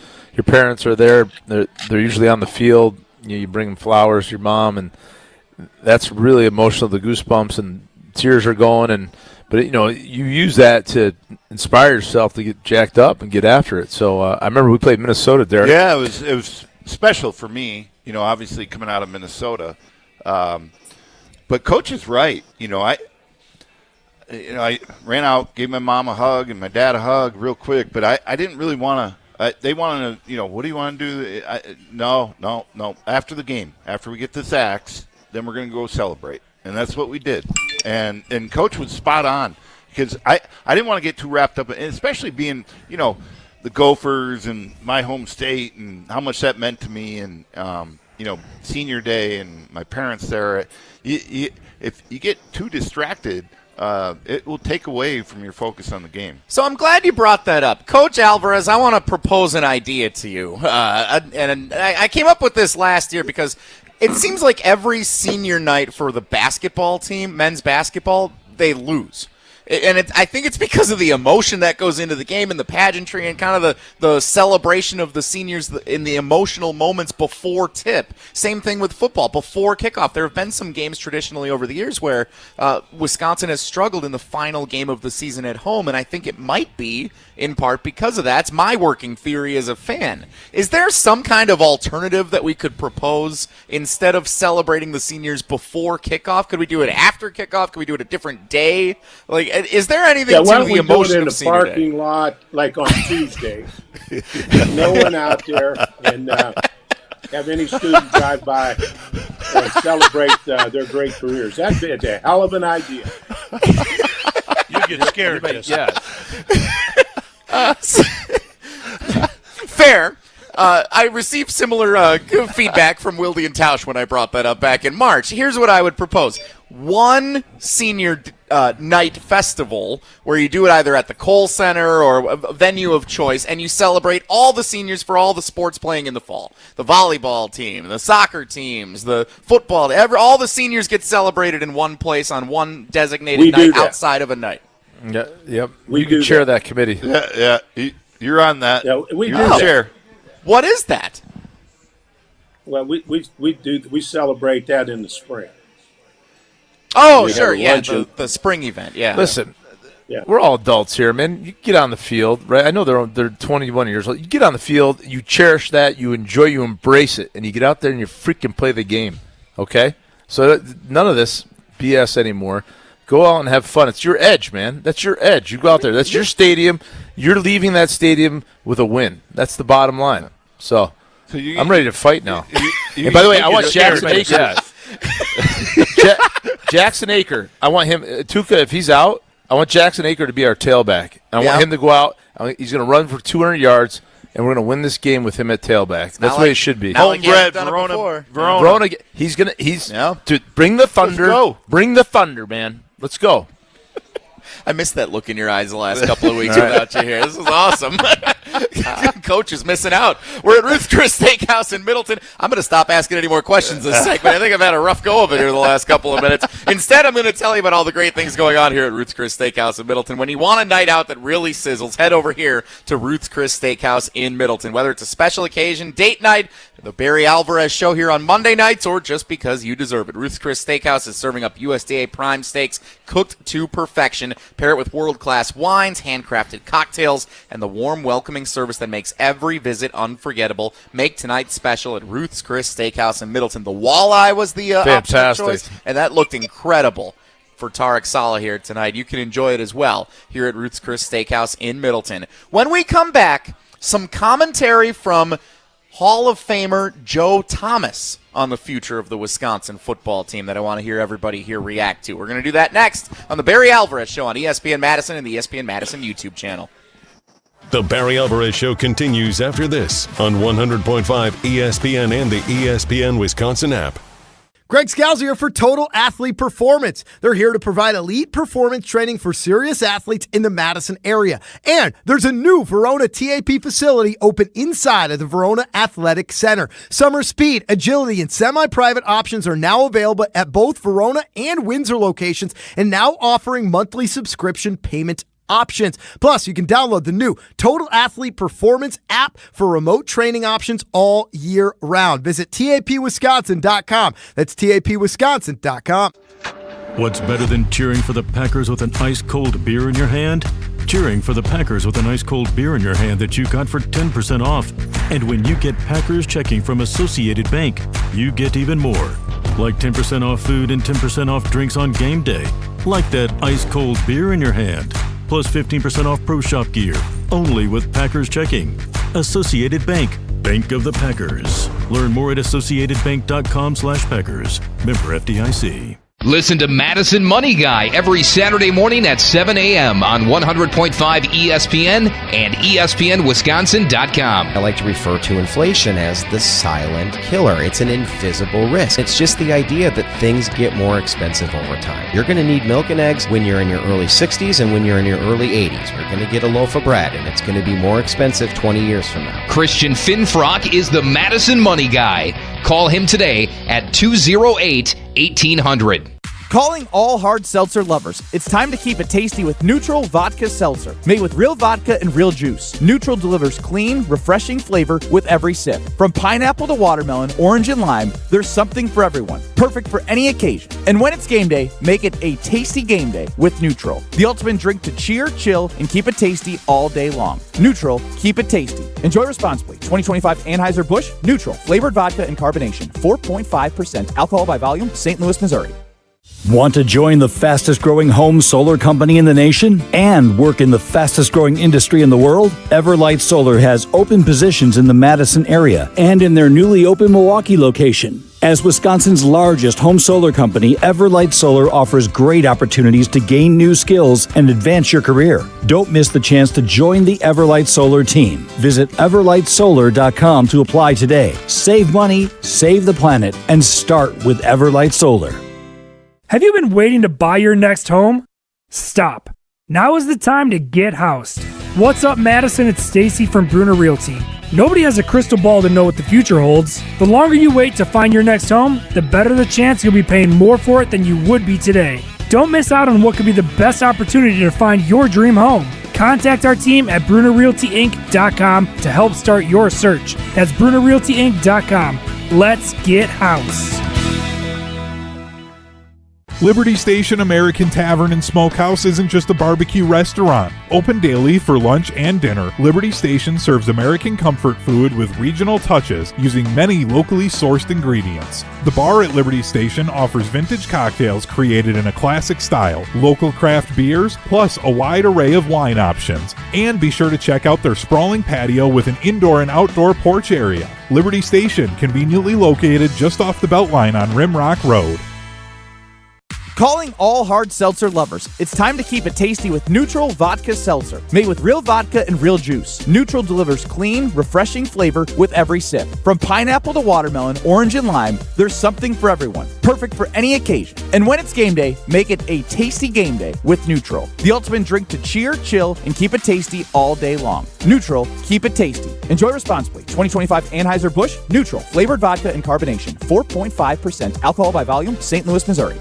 parents are there. They're usually on the field. You bring them flowers, your mom, and that's really emotional, the goosebumps and tears are going, but you use that to inspire yourself to get jacked up and get after it. So I remember we played Minnesota, Derek. Yeah, it was special for me. Obviously coming out of Minnesota, but Coach is right. I ran out, gave my mom a hug and my dad a hug real quick, but I didn't really want They want to, what do you want to do? No. After the game, after we get the sacks, then we're going to go celebrate. And that's what we did. And Coach was spot on because I didn't want to get too wrapped up, and especially being, the Gophers and my home state and how much that meant to me and, senior day and my parents there. If you get too distracted, it will take away from your focus on the game. So I'm glad you brought that up. Coach Alvarez, I want to propose an idea to you. And I came up with this last year because it seems like every senior night for the basketball team, men's basketball, they lose. And I think it's because of the emotion that goes into the game and the pageantry and kind of the celebration of the seniors in the emotional moments before tip. Same thing with football, before kickoff. There have been some games traditionally over the years where Wisconsin has struggled in the final game of the season at home, and I think it might be in part because of that. It's my working theory as a fan. Is there some kind of alternative that we could propose instead of celebrating the seniors before kickoff? Could we do it after kickoff? Could we do it a different day? Like, is there anything to the emotion of senior day? Why don't we do it in the parking lot, like on Tuesday? No one out there, and have any student drive by and celebrate their great careers. That's a hell of an idea. You get scared. Yeah. Fair. I received similar feedback from Wilde and Tausch when I brought that up back in March. Here's what I would propose. One senior night festival where you do it either at the Kohl Center or a venue of choice, and you celebrate all the seniors for all the sports playing in the fall. The volleyball team, the soccer teams, the football, all the seniors get celebrated in one place on one designated night outside of a night. Yeah, yep. We can chair that committee. Yeah. You're on that. Yeah, we do chair. What is that? Well, we celebrate that in the spring. Oh, sure, yeah, the spring event, yeah. Listen, we're all adults here, man. You get on the field, right? I know they're 21 years old. You get on the field, you cherish that, you enjoy, you embrace it, and you get out there and you freaking play the game, okay? So none of this BS anymore. Go out and have fun. It's your edge, man. That's your edge. You go out there. That's your stadium. You're leaving that stadium with a win. That's the bottom line. So I'm ready to fight now. And by the way, I want Jackson Aker. Jackson Aker. I want him. Tuca, if he's out, I want Jackson Aker to be our tailback. I want him to go out. He's going to run for 200 yards, and we're going to win this game with him at tailback. That's the way it should be. Homebred, Verona. Dude, bring the thunder. Bring the thunder, man. Let's go. I missed that look in your eyes the last couple of weeks without you here. This is awesome. Coach is missing out. We're at Ruth's Chris Steakhouse in Middleton. I'm going to stop asking any more questions this segment. I think I've had a rough go of it here the last couple of minutes. Instead, I'm going to tell you about all the great things going on here at Ruth's Chris Steakhouse in Middleton. When you want a night out that really sizzles, head over here to Ruth's Chris Steakhouse in Middleton. Whether it's a special occasion, date night, the Barry Alvarez Show here on Monday nights, or just because you deserve it. Ruth's Chris Steakhouse is serving up USDA prime steaks cooked to perfection. Pair it with world-class wines, handcrafted cocktails, and the warm, welcoming service that makes every visit unforgettable. Make tonight special at Ruth's Chris Steakhouse in Middleton. The walleye was the fantastic choice, and that looked incredible for Tarek Saleh here tonight. You can enjoy it as well here at Ruth's Chris Steakhouse in Middleton. When we come back, some commentary from Hall of Famer Joe Thomas on the future of the Wisconsin football team that I want to hear everybody here react to. We're going to do that next on the Barry Alvarez Show on ESPN Madison and the ESPN Madison YouTube channel. The Barry Alvarez Show continues after this on 100.5 ESPN and the ESPN Wisconsin app. Greg Scalzi here for Total Athlete Performance. They're here to provide elite performance training for serious athletes in the Madison area. And there's a new Verona TAP facility open inside of the Verona Athletic Center. Summer speed, agility, and semi-private options are now available at both Verona and Windsor locations, and now offering monthly subscription payment options. Plus, you can download the new Total Athlete Performance app for remote training options all year round. Visit tapwisconsin.com. That's tapwisconsin.com. What's better than cheering for the Packers with an ice-cold beer in your hand? Cheering for the Packers with an ice-cold beer in your hand that you got for 10% off. And when you get Packers checking from Associated Bank, you get even more. Like 10% off food and 10% off drinks on game day. Like that ice-cold beer in your hand. Plus 15% off Pro Shop gear, only with Packers checking. Associated Bank, Bank of the Packers. Learn more at associatedbank.com/Packers. Member FDIC. Listen to Madison Money Guy every Saturday morning at 7 a.m. on 100.5 ESPN and ESPNWisconsin.com. I like to refer to inflation as the silent killer. It's an invisible risk. It's just the idea that things get more expensive over time. You're going to need milk and eggs when you're in your early 60s and when you're in your early 80s. You're going to get a loaf of bread, and it's going to be more expensive 20 years from now. Christian Finfrock is the Madison Money Guy. Call him today at 208-1800. Calling all hard seltzer lovers. It's time to keep it tasty with Neutral Vodka Seltzer. Made with real vodka and real juice. Neutral delivers clean, refreshing flavor with every sip. From pineapple to watermelon, orange and lime, there's something for everyone. Perfect for any occasion. And when it's game day, make it a tasty game day with Neutral. The ultimate drink to cheer, chill, and keep it tasty all day long. Neutral, keep it tasty. Enjoy responsibly. 2025 Anheuser-Busch Neutral. Flavored vodka and carbonation. 4.5% alcohol by volume. St. Louis, Missouri. Want to join the fastest growing home solar company in the nation and work in the fastest growing industry in the world? Everlight Solar has open positions in the Madison area and in their newly open Milwaukee location. As Wisconsin's largest home solar company, Everlight Solar offers great opportunities to gain new skills and advance your career. Don't miss the chance to join the Everlight Solar team. Visit everlightsolar.com to apply today. Save money, save the planet, and start with Everlight Solar. Have you been waiting to buy your next home? Stop. Now is the time to get housed. What's up, Madison? It's Stacy from Bruner Realty. Nobody has a crystal ball to know what the future holds. The longer you wait to find your next home, the better the chance you'll be paying more for it than you would be today. Don't miss out on what could be the best opportunity to find your dream home. Contact our team at BrunerRealtyInc.com to help start your search. That's BrunerRealtyInc.com. Let's get housed. Liberty Station American Tavern and Smokehouse isn't just a barbecue restaurant. Open daily for lunch and dinner, Liberty Station serves American comfort food with regional touches using many locally sourced ingredients. The bar at Liberty Station offers vintage cocktails created in a classic style, local craft beers, plus a wide array of wine options. And be sure to check out their sprawling patio with an indoor and outdoor porch area. Liberty Station, conveniently located just off the Beltline on Rimrock Road. Calling all hard seltzer lovers. It's time to keep it tasty with Neutral Vodka Seltzer. Made with real vodka and real juice. Neutral delivers clean, refreshing flavor with every sip. From pineapple to watermelon, orange and lime, there's something for everyone. Perfect for any occasion. And when it's game day, make it a tasty game day with Neutral. The ultimate drink to cheer, chill, and keep it tasty all day long. Neutral, keep it tasty. Enjoy responsibly. 2025 Anheuser-Busch Neutral. Flavored vodka and carbonation. 4.5% alcohol by volume. St. Louis, Missouri.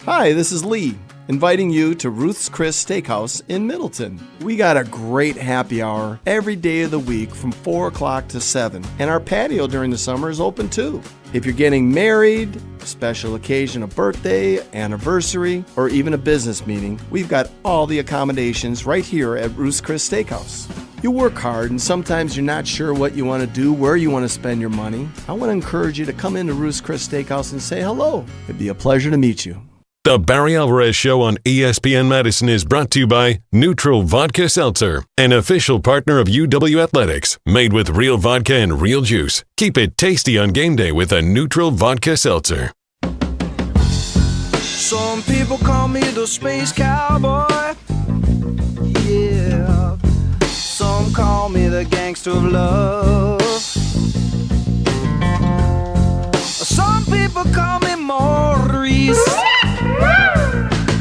Hi, this is Lee, inviting you to Ruth's Chris Steakhouse in Middleton. We got a great happy hour every day of the week from 4 o'clock to 7, and our patio during the summer is open too. If you're getting married, special occasion, a birthday, anniversary, or even a business meeting, we've got all the accommodations right here at Ruth's Chris Steakhouse. You work hard and sometimes you're not sure what you want to do, where you want to spend your money. I want to encourage you to come into Ruth's Chris Steakhouse and say hello. It'd be a pleasure to meet you. The Barry Alvarez Show on ESPN Madison is brought to you by Neutral Vodka Seltzer, an official partner of UW Athletics, made with real vodka and real juice. Keep it tasty on game day with a Neutral Vodka Seltzer. Some people call me the space cowboy. Yeah. Some call me the gangster of love. Some people call me Maurice.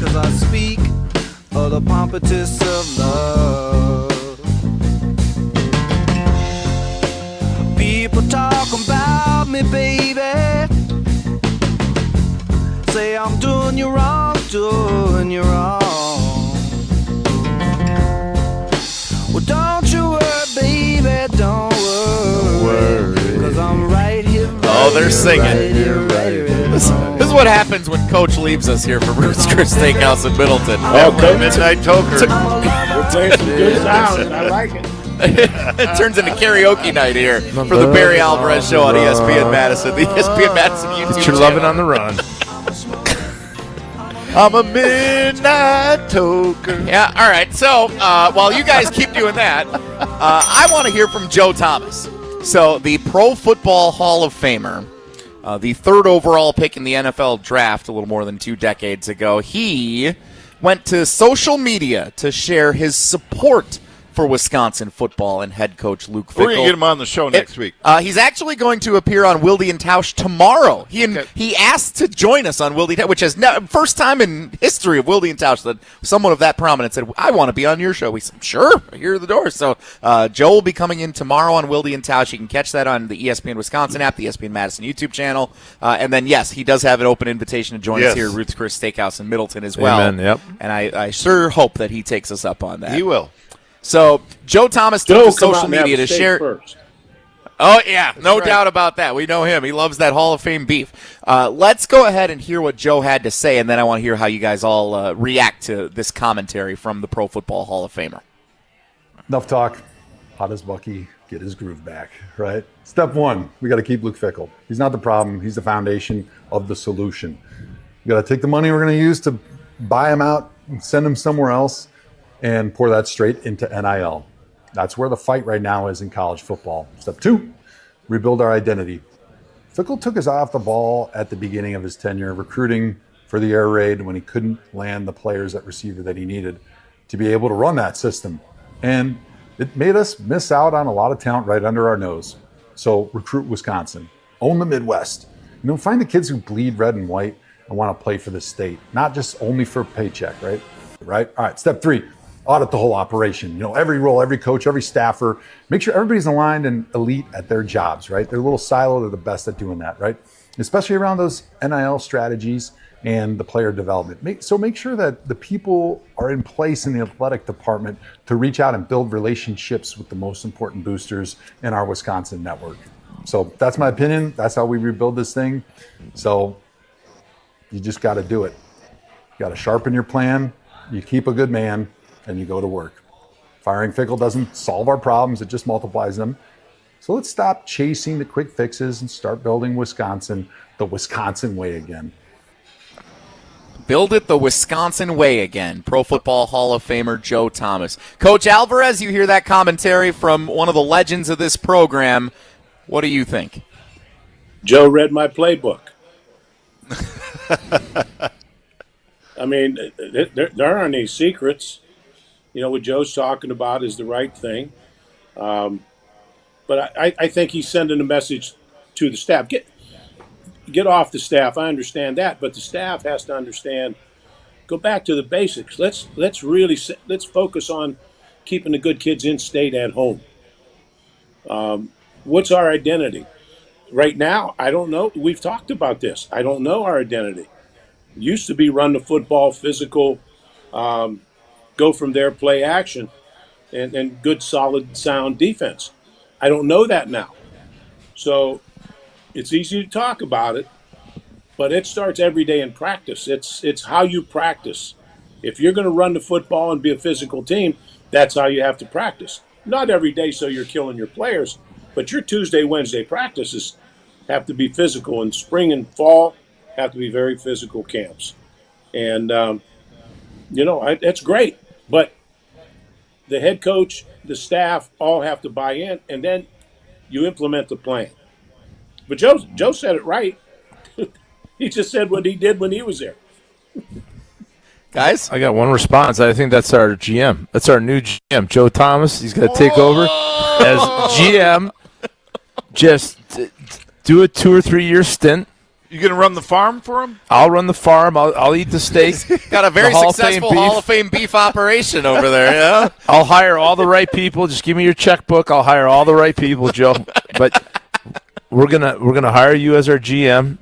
Cause I speak of the pompatus of love. People talk about me, baby. Say I'm doing you wrong, doing you wrong. Well, don't you worry, baby, don't worry. Cause I'm right here. Oh, they're singing. This is what happens when Coach leaves us here for Ruth's Chris Steakhouse in Middleton. Okay. Midnight Toker. We're playing some good sounds. I like it. It turns into karaoke night here for the Barry Alvarez Show on ESPN Madison, the ESPN Madison YouTube Get your channel. lovin' on the run. I'm a midnight toker. Yeah, all right. So while you guys keep doing that, I want to hear from Joe Thomas. So the Pro Football Hall of Famer, the third overall pick in the NFL draft a little more than 2 decades ago, he went to social media to share his support for Wisconsin football and head coach Luke Fickell. We're going to get him on the show next week. He's actually going to appear on Wilde and Tausch tomorrow. He asked to join us on Wilde and Tausch, which is first time in history of Wilde and Tausch that someone of that prominence said, I want to be on your show. We said, sure, here are the doors. So Joe will be coming in tomorrow on Wilde and Tausch. You can catch that on the ESPN Wisconsin app, the ESPN Madison YouTube channel. And then, yes, he does have an open invitation to join us here at Ruth's Chris Steakhouse in Middleton as well. Amen, yep. And I sure hope that he takes us up on that. He will. So Joe Thomas took to social media to share. First. Oh, yeah, no doubt about that. We know him. He loves that Hall of Fame beef. Let's go ahead and hear what Joe had to say, and then I want to hear how you guys all react to this commentary from the Pro Football Hall of Famer. Enough talk. How does Bucky get his groove back, right? Step one, we got to keep Luke Fickell. He's not the problem. He's the foundation of the solution. We got to take the money we're going to use to buy him out and send him somewhere else and pour that straight into NIL. That's where the fight right now is in college football. Step two, rebuild our identity. Fickell took his eye off the ball at the beginning of his tenure, recruiting for the air raid when he couldn't land the players at receiver that he needed to be able to run that system. And it made us miss out on a lot of talent right under our nose. So recruit Wisconsin, own the Midwest. Find the kids who bleed red and white and want to play for the state, not just only for a paycheck, right? All right, step three. Audit the whole operation. Every role, every coach, every staffer. Make sure everybody's aligned and elite at their jobs, right? They're a little silo. They're the best at doing that, right? Especially around those NIL strategies and the player development. Make sure that the people are in place in the athletic department to reach out and build relationships with the most important boosters in our Wisconsin network. So that's my opinion. That's how we rebuild this thing. So you just got to do it. You got to sharpen your plan. You keep a good man. And you go to work. Firing Fickell doesn't solve our problems, it just multiplies them. So let's stop chasing the quick fixes and start building Wisconsin the Wisconsin way again. Build it the Wisconsin way again. Pro Football Hall of Famer Joe Thomas. Coach Alvarez, you hear that commentary from one of the legends of this program. What do you think? Joe read my playbook. I mean, there aren't any secrets. What Joe's talking about is the right thing. But I think he's sending a message to the staff. Get off the staff. I understand that. But the staff has to understand, go back to the basics. Let's focus on keeping the good kids in state at home. What's our identity? Right now, I don't know. We've talked about this. I don't know our identity. It used to be run the football, physical, go from there, play action, and good, solid, sound defense. I don't know that now. So it's easy to talk about it, but it starts every day in practice. It's how you practice. If you're going to run the football and be a physical team, that's how you have to practice. Not every day so you're killing your players, but your Tuesday, Wednesday practices have to be physical, and spring and fall have to be very physical camps. And, that's great. But the head coach, the staff, all have to buy in, and then you implement the plan. But Joe said it right. He just said what he did when he was there. Guys? I got one response. I think that's our GM. That's our new GM, Joe Thomas. He's going to take over as GM. Just do a 2 or 3 year stint. You going to run the farm for him? I'll run the farm. I'll eat the steak. Got a very successful Hall of Fame beef operation over there, yeah? I'll hire all the right people. Just give me your checkbook. I'll hire all the right people, Joe. But we're gonna hire you as our GM.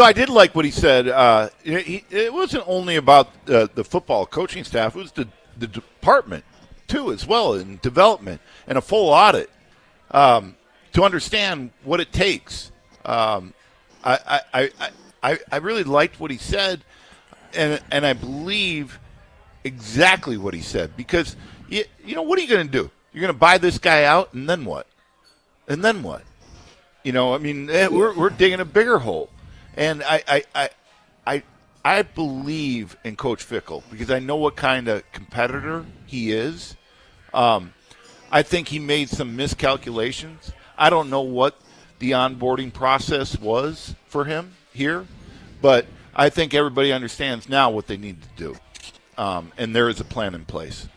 I did like what he said. It wasn't only about the football coaching staff. It was the department, too, as well, in development and a full audit to understand what it takes. I really liked what he said, and I believe exactly what he said, because what are you going to do? You're going to buy this guy out, and then what? We're digging a bigger hole, and I I believe in Coach Fickell because I know what kind of competitor he is. I think he made some miscalculations. I don't know what the onboarding process was for him here, but I think everybody understands now what they need to do, and there is a plan in place.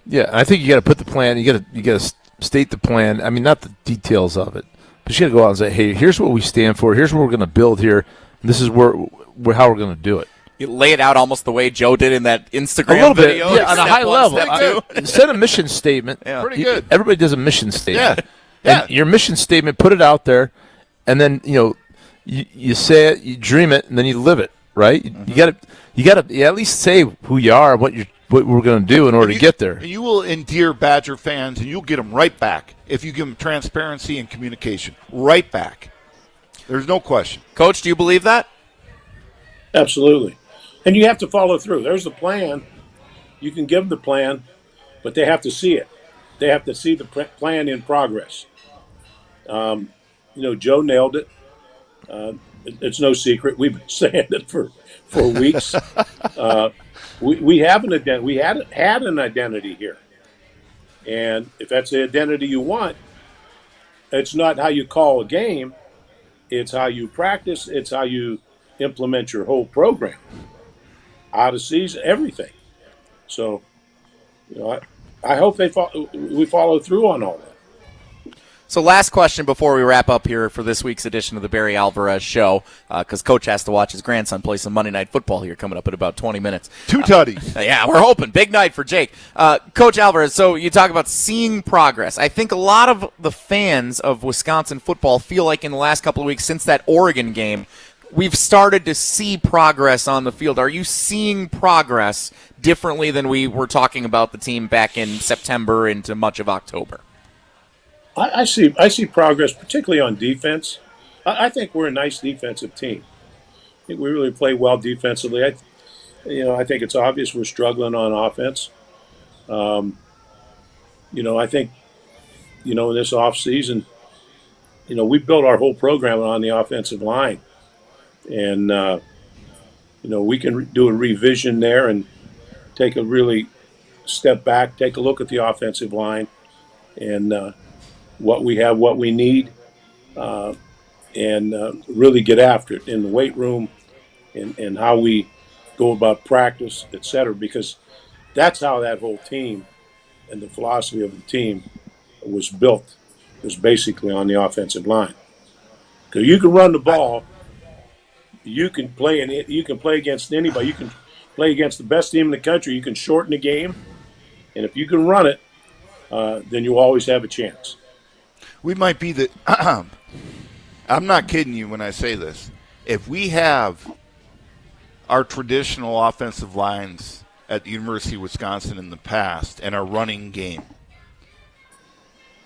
Yeah, I think you got to put the plan. You got to state the plan. I mean, not the details of it, but you got to go out and say, "Hey, here's what we stand for. Here's what we're going to build here. And this is how we're going to do it." You lay it out almost the way Joe did in that Instagram a little video. bit, yeah, on a high level. Set a mission statement. Yeah. Pretty good. Everybody does a mission statement. Yeah. And your mission statement, put it out there, and then you say it, you dream it, and then you live it. Right? You got to at least say who you are, what we're going to do in order to get there. You will endear Badger fans, and you'll get them right back if you give them transparency and communication. Right back. There's no question. Coach, do you believe that? Absolutely. And you have to follow through. There's the plan. You can give them the plan, but they have to see it. They have to see the plan in progress. Joe nailed it. It's no secret. We've been saying it for weeks. We have an identity. We had an identity here, and if that's the identity you want, it's not how you call a game. It's how you practice. It's how you implement your whole program, out of season, everything. So, I hope we follow through on all that. So last question before we wrap up here for this week's edition of the Barry Alvarez Show, because Coach has to watch his grandson play some Monday Night Football here coming up in about 20 minutes. 2 tutties. Yeah, we're hoping. Big night for Jake. Coach Alvarez, so you talk about seeing progress. I think a lot of the fans of Wisconsin football feel like in the last couple of weeks since that Oregon game, we've started to see progress on the field. Are you seeing progress differently than we were talking about the team back in September into much of October? I see progress, particularly on defense. I think we're a nice defensive team. I think we really play well defensively. I think it's obvious we're struggling on offense. I think, in this offseason, we built our whole program on the offensive line. And, we can do a revision there and take a really step back, take a look at the offensive line and what we have, what we need, and really get after it in the weight room and how we go about practice, et cetera, because that's how that whole team and the philosophy of the team was built, was basically on the offensive line. Because you can run the ball, you can play against anybody. You can play against the best team in the country. You can shorten the game, and if you can run it, then you always have a chance. We might be the I'm not kidding you when I say this. If we have our traditional offensive lines at the University of Wisconsin in the past and our running game,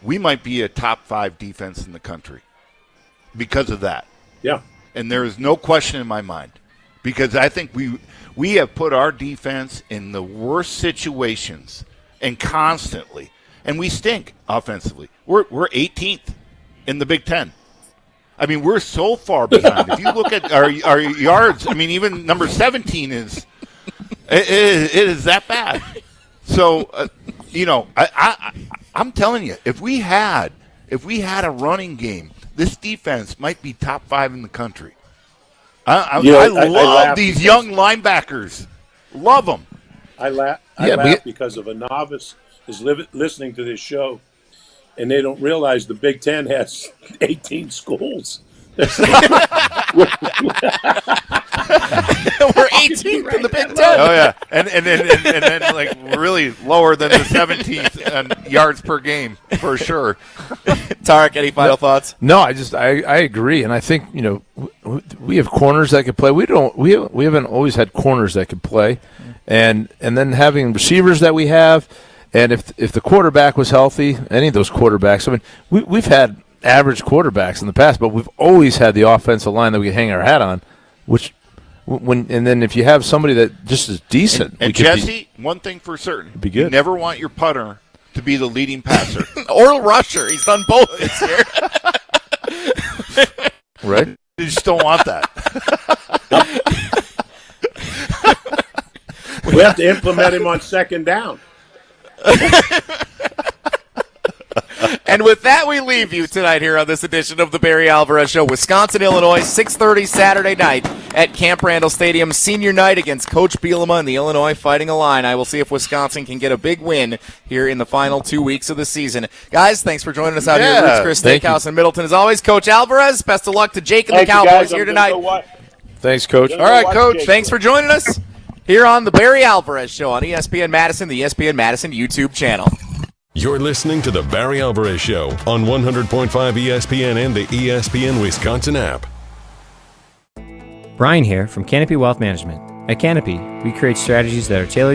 we might be a top 5 defense in the country because of that. Yeah. And there is no question in my mind because I think we have put our defense in the worst situations and constantly. And we stink offensively. We're 18th in the Big Ten. I mean, we're so far behind. If you look at our yards, I mean, even number 17 it is that bad. So, I'm telling you, if we had a running game, this defense might be top 5 in the country. I love these young linebackers. Love them. I laugh because of a novice is listening to this show, and they don't realize the Big Ten has 18 schools. We're 18th in the Big Ten. Oh yeah, and then like really lower than the 17th in yards per game for sure. Tarek, any final thoughts? No, I agree, and I think we have corners that could play. We haven't always had corners that could play, and then having receivers that we have. And if the quarterback was healthy, any of those quarterbacks, I mean, we've had average quarterbacks in the past, but we've always had the offensive line that we can hang our hat on. And then if you have somebody that just is decent, and Jesse, one thing for certain, be good. You never want your punter to be the leading passer or rusher. He's done both this year. Right? You just don't want that. We have to implement him on second down. And with that, we leave you tonight here on this edition of the Barry Alvarez Show. Wisconsin, Illinois, 6:30 Saturday night at Camp Randall Stadium. Senior night against Coach Bielema and the Illinois Fighting Illini. We'll see if Wisconsin can get a big win here in the final 2 weeks of the season. Guys, thanks for joining us out here at Ruth's Chris Steakhouse in Middleton. As always, Coach Alvarez, best of luck to Jake and the Cowboys here tonight. Thanks, Coach. All right, Coach, thanks for joining us here on the Barry Alvarez Show on ESPN Madison, the ESPN Madison YouTube channel. You're listening to the Barry Alvarez Show on 100.5 ESPN and the ESPN Wisconsin app. Brian here from Canopy Wealth Management. At Canopy, we create strategies that are tailored to